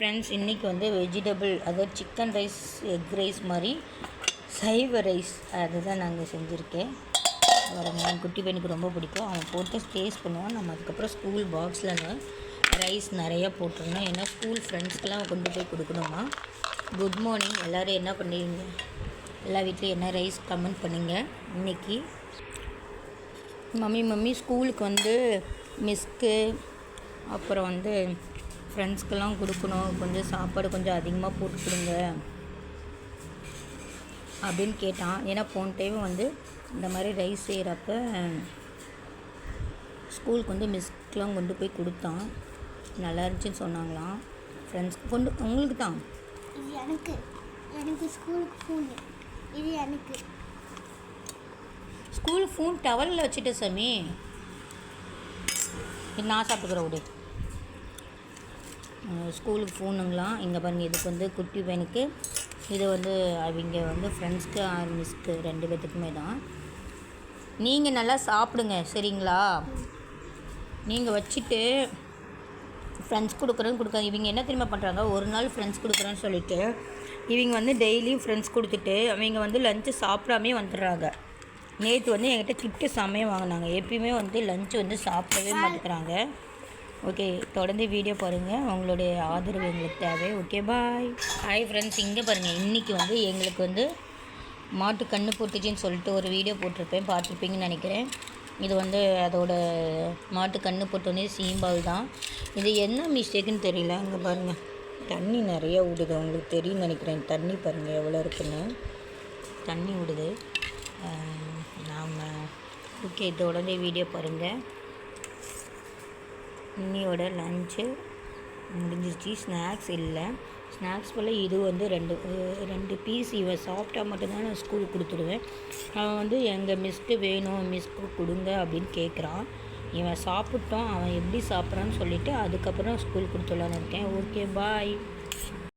Friends, இன்றைக்கி வந்து vegetable, அதாவது சிக்கன் ரைஸ், எக் ரைஸ் மாதிரி சைவ ரைஸ் அதுதான் நாங்கள் செஞ்சுருக்கேன். என் குட்டி பையனுக்கு ரொம்ப பிடிக்கும். அவன் போட்டு டேஸ்ட் பண்ணுவான். நம்ம அதுக்கப்புறம் ஸ்கூல் பாக்ஸில் ரைஸ் நிறையா போட்டுருந்தோம். ஏன்னா ஸ்கூல் ஃப்ரெண்ட்ஸ்க்கெலாம் கொண்டு போய் கொடுக்கணுமா. குட் மார்னிங் எல்லோரும், என்ன பண்ணுவீங்க? எல்லா வீட்லேயும் என்ன ரைஸ் கமெண்ட் பண்ணுங்க. இன்றைக்கி மம்மி ஸ்கூலுக்கு வந்து மிஸ்க்கு அப்புறம் வந்து ஃப்ரெண்ட்ஸ்க்கெல்லாம் கொடுக்கணும், கொஞ்சம் சாப்பாடு கொஞ்சம் அதிகமாக போட்டு கொடுங்க அப்படின்னு கேட்டான். ஏன்னா போன டைம் வந்து இந்த மாதிரி ரைஸ் செய்கிறப்ப ஸ்கூலுக்கு வந்து மிஸ்க்கெலாம் கொண்டு போய் கொடுத்தான். நல்லா இருந்துச்சுன்னு சொன்னாங்களாம். ஃப்ரெண்ட்ஸ்க்கு கொண்டு உங்களுக்கு தான் இது எனக்கு ஸ்கூலுக்கு ஃபோன், இது எனக்கு ஸ்கூல் ஃபோன் டவலில் வச்சுட்டு சாமி, நான் சாப்பிட்டுக்கிறேன் விடு. ஸ்கூலுக்கு ஃபோனுங்களாம். இங்கே பாருங்கள், இதுக்கு வந்து குட்டி பையனுக்கு, இது வந்து அவங்க வந்து ஃப்ரெண்ட்ஸ்க்கு ஆர் மிஸ்க்கு 2 பேத்துக்குமே தான். நீங்கள் நல்லா சாப்பிடுங்க சரிங்களா? நீங்கள் வச்சுட்டு ஃப்ரெண்ட்ஸ் கொடுக்குறாங்க. இவங்க என்ன தெரியுமா பண்ணுறாங்க, ஒரு நாள் ஃப்ரெண்ட்ஸ் கொடுக்குறேன்னு சொல்லிவிட்டு இவங்க வந்து டெய்லியும் ஃப்ரெண்ட்ஸ் கொடுத்துட்டு அவங்க வந்து லஞ்சு சாப்பிடாமே வந்துடுறாங்க. நேற்று வந்து என்கிட்ட திட்டு சமயம் வாங்கினாங்க. எப்பயுமே வந்து லஞ்சு வந்து சாப்பிடவே மாட்டேங்கிறாங்க. ஓகே, தொடர்ந்து வீடியோ பாருங்கள். உங்களுடைய ஆதரவு எங்களுக்கு தேவை. ஓகே, பாய். ஹாய் ஃப்ரெண்ட்ஸ், இங்கே பாருங்கள், இன்றைக்கி வந்து எங்களுக்கு வந்து மாட்டு கன்று போட்டுச்சின்னு சொல்லிட்டு ஒரு வீடியோ போட்டிருப்பேன், பார்த்துருப்பீங்கன்னு நினைக்கிறேன். இது வந்து அதோட மாட்டு கன்று போட்டோன்னே சீம்பால் தான். இது என்ன மிஸ்டேக்குன்னு தெரியல. அங்கே பாருங்கள், தண்ணி நிறைய விடுது. உங்களுக்கு தெரியும்னு நினைக்கிறேன். தண்ணி பாருங்கள் எவ்வளோ இருக்குன்னு, தண்ணி விடுது. நாம் ஓகே, தொடர்ந்து வீடியோ பாருங்கள். இன்னியோட லஞ்சு முடிஞ்சிருச்சு. ஸ்நாக்ஸ் இல்லை. ஸ்நாக்ஸ் போல் இது வந்து ரெண்டு பீஸ் இவன் சாப்பிட்டா மட்டும்தான் நான் ஸ்கூலுக்கு கொடுத்துடுவேன். அவன் வந்து எங்கள் மிஸ்க்கு வேணும், மிஸ்க்கு கொடுங்க அப்படின்னு கேட்குறான். இவன் சாப்பிட்டோம், அவன் எப்படி சாப்பிட்றான்னு சொல்லிவிட்டு அதுக்கப்புறம் ஸ்கூல் கொடுத்துடலான்னு இருக்கேன். ஓகே, பாய்.